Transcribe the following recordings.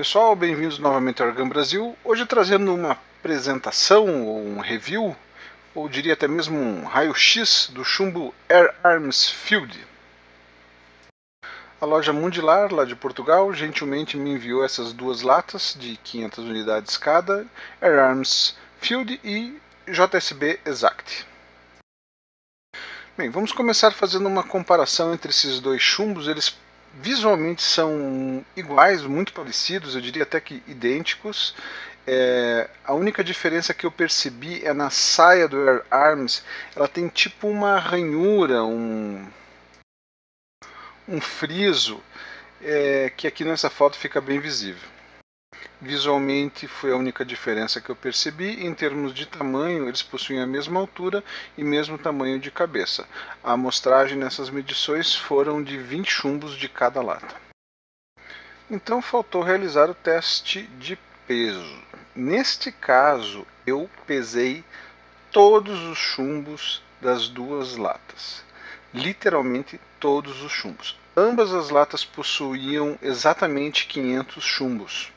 Pessoal, bem-vindos novamente ao Argan Brasil. Hoje trazendo uma apresentação ou um review, ou diria até mesmo um raio-x do chumbo Air Arms Field. A loja Mundilar, lá de Portugal, gentilmente me enviou essas duas latas de 500 unidades cada, Air Arms Field e JSB Exact. Bem, vamos começar fazendo uma comparação entre esses dois chumbos. Eles visualmente são iguais, muito parecidos, eu diria até que idênticos. A única diferença que eu percebi é na saia do Air Arms. Ela tem tipo uma ranhura, um friso, que aqui nessa foto fica bem visível. Visualmente foi a única diferença que eu percebi. Em termos de tamanho, eles possuem a mesma altura e mesmo tamanho de cabeça. A amostragem nessas medições foram de 20 chumbos de cada lata. Então faltou realizar o teste de peso. Neste caso, eu pesei todos os chumbos das duas latas. Literalmente todos os chumbos. Ambas as latas possuíam exatamente 500 chumbos.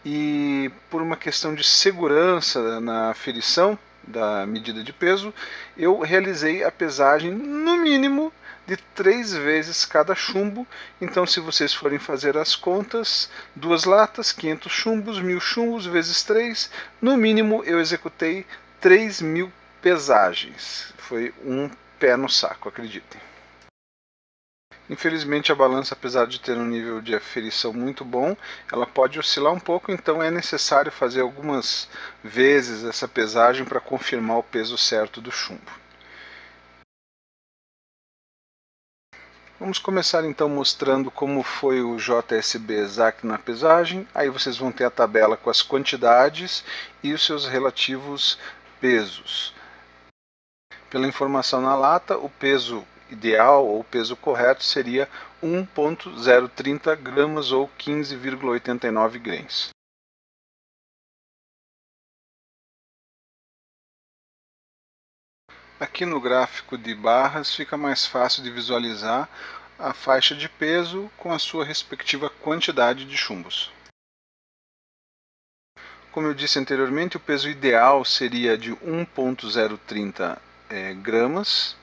E por uma questão de segurança na aferição da medida de peso, eu realizei a pesagem no mínimo de 3 vezes cada chumbo. Então, se vocês forem fazer as contas, duas latas, 500 chumbos, 1000 chumbos vezes 3, no mínimo eu executei 3.000 pesagens. Foi um pé no saco, acreditem. Infelizmente a balança, apesar de ter um nível de aferição muito bom, ela pode oscilar um pouco, então é necessário fazer algumas vezes essa pesagem para confirmar o peso certo do chumbo. Vamos começar então mostrando como foi o JSB Exact na pesagem. Aí vocês vão ter a tabela com as quantidades e os seus relativos pesos. Pela informação na lata, o peso ideal ou peso correto seria 1.030 gramas ou 15,89 grains. Aqui no gráfico de barras fica mais fácil de visualizar a faixa de peso com a sua respectiva quantidade de chumbos. Como eu disse anteriormente, o peso ideal seria de 1.030 gramas.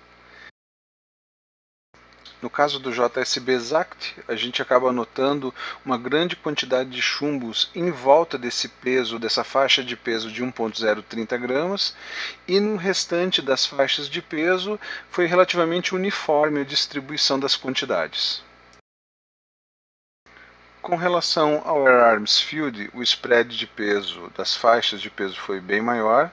No caso do JSB Exact, a gente acaba notando uma grande quantidade de chumbos em volta desse peso, dessa faixa de peso de 1.030 gramas, e no restante das faixas de peso foi relativamente uniforme a distribuição das quantidades. Com relação ao Air Arms Field, o spread de peso das faixas de peso foi bem maior.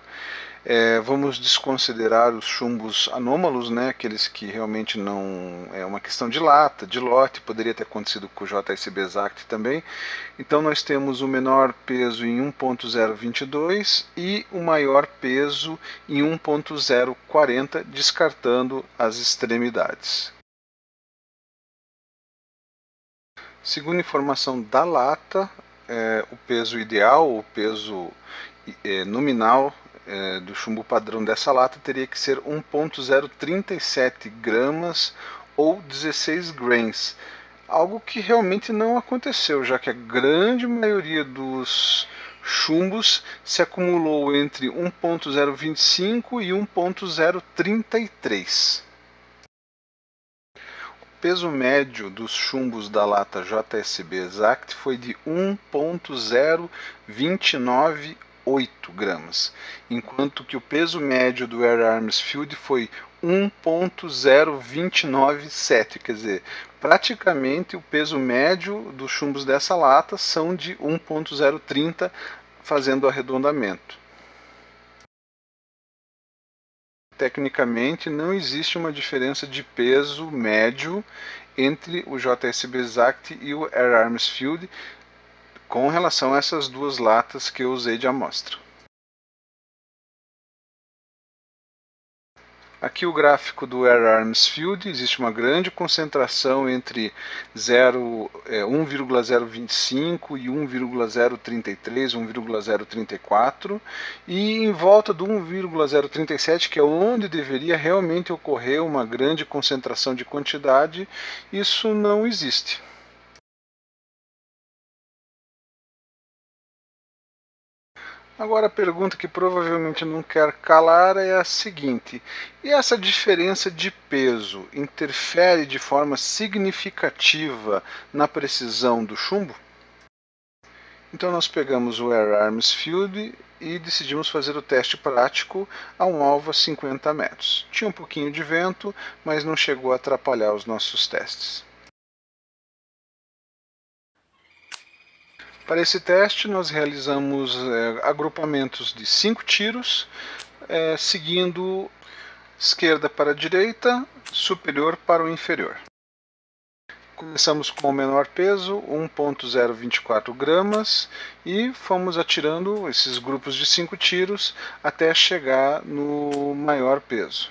Vamos desconsiderar os chumbos anômalos, aqueles que realmente não é uma questão de lata, de lote, poderia ter acontecido com o JSB Exact também. Então nós temos o menor peso em 1.022 e o maior peso em 1.040, descartando as extremidades. Segundo informação da lata, o peso ideal, o peso nominal do chumbo padrão dessa lata teria que ser 1.037 gramas ou 16 grains, algo que realmente não aconteceu, já que a grande maioria dos chumbos se acumulou entre 1.025 e 1.033. O peso médio dos chumbos da lata JSB Exact foi de 1.029 gramas, enquanto que o peso médio do Air Arms Field foi 1.0297, quer dizer, praticamente o peso médio dos chumbos dessa lata são de 1.030, fazendo arredondamento. Tecnicamente não existe uma diferença de peso médio entre o JSB Exact e o Air Arms Field, com relação a essas duas latas que eu usei de amostra. Aqui o gráfico do Air Arms Field, existe uma grande concentração entre 1,025 e 1,033, 1,034, e em volta do 1,037, que é onde deveria realmente ocorrer uma grande concentração de quantidade, isso não existe. Agora a pergunta que provavelmente não quer calar é a seguinte: e essa diferença de peso interfere de forma significativa na precisão do chumbo? Então nós pegamos o Air Arms Field e decidimos fazer o teste prático a um alvo a 50 metros. Tinha um pouquinho de vento, mas não chegou a atrapalhar os nossos testes. Para esse teste, nós realizamos agrupamentos de 5 tiros, seguindo esquerda para a direita, superior para o inferior. Começamos com o menor peso, 1.024 gramas, e fomos atirando esses grupos de 5 tiros até chegar no maior peso.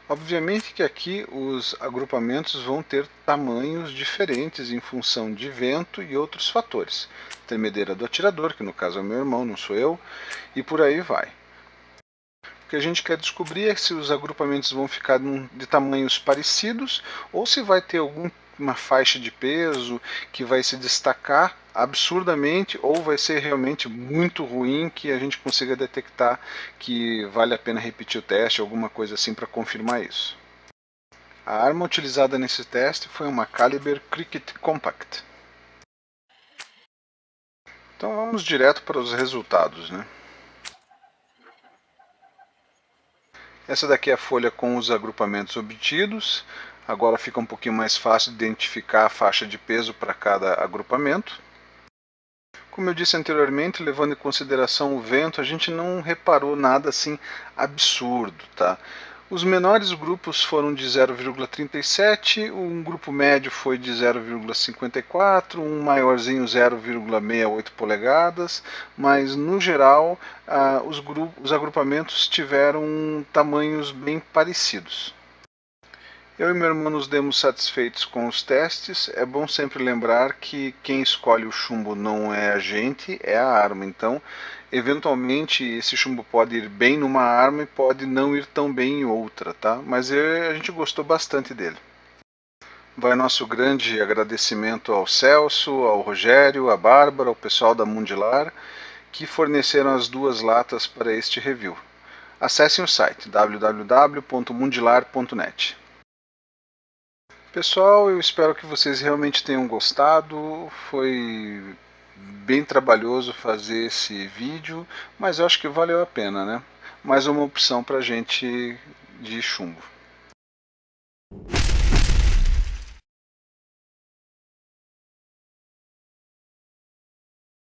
Obviamente que aqui os agrupamentos vão ter tamanhos diferentes em função de vento e outros fatores. Tremedeira do atirador, que no caso é o meu irmão, não sou eu, e por aí vai. O que a gente quer descobrir é se os agrupamentos vão ficar de tamanhos parecidos ou se vai ter alguma faixa de peso que vai se destacar absurdamente ou vai ser realmente muito ruim que a gente consiga detectar que vale a pena repetir o teste, alguma coisa assim para confirmar isso. A arma utilizada nesse teste foi uma Caliber Cricket Compact. Então vamos direto para os resultados, né? Essa daqui é a folha com os agrupamentos obtidos. Agora fica um pouquinho mais fácil de identificar a faixa de peso para cada agrupamento. Como eu disse anteriormente, levando em consideração o vento, a gente não reparou nada assim absurdo, tá? Os menores grupos foram de 0,37, um grupo médio foi de 0,54, um maiorzinho 0,68 polegadas, mas no geral os agrupamentos tiveram tamanhos bem parecidos. Eu e meu irmão nos demos satisfeitos com os testes. É bom sempre lembrar que quem escolhe o chumbo não é a gente, é a arma. Então, eventualmente, esse chumbo pode ir bem numa arma e pode não ir tão bem em outra, tá? Mas a gente gostou bastante dele. Vai nosso grande agradecimento ao Celso, ao Rogério, à Bárbara, ao pessoal da Mundilar, que forneceram as 2 latas para este review. Acessem o site www.mundilar.net. Pessoal, eu espero que vocês realmente tenham gostado. Foi bem trabalhoso fazer esse vídeo, mas eu acho que valeu a pena, né? Mais uma opção para gente de chumbo.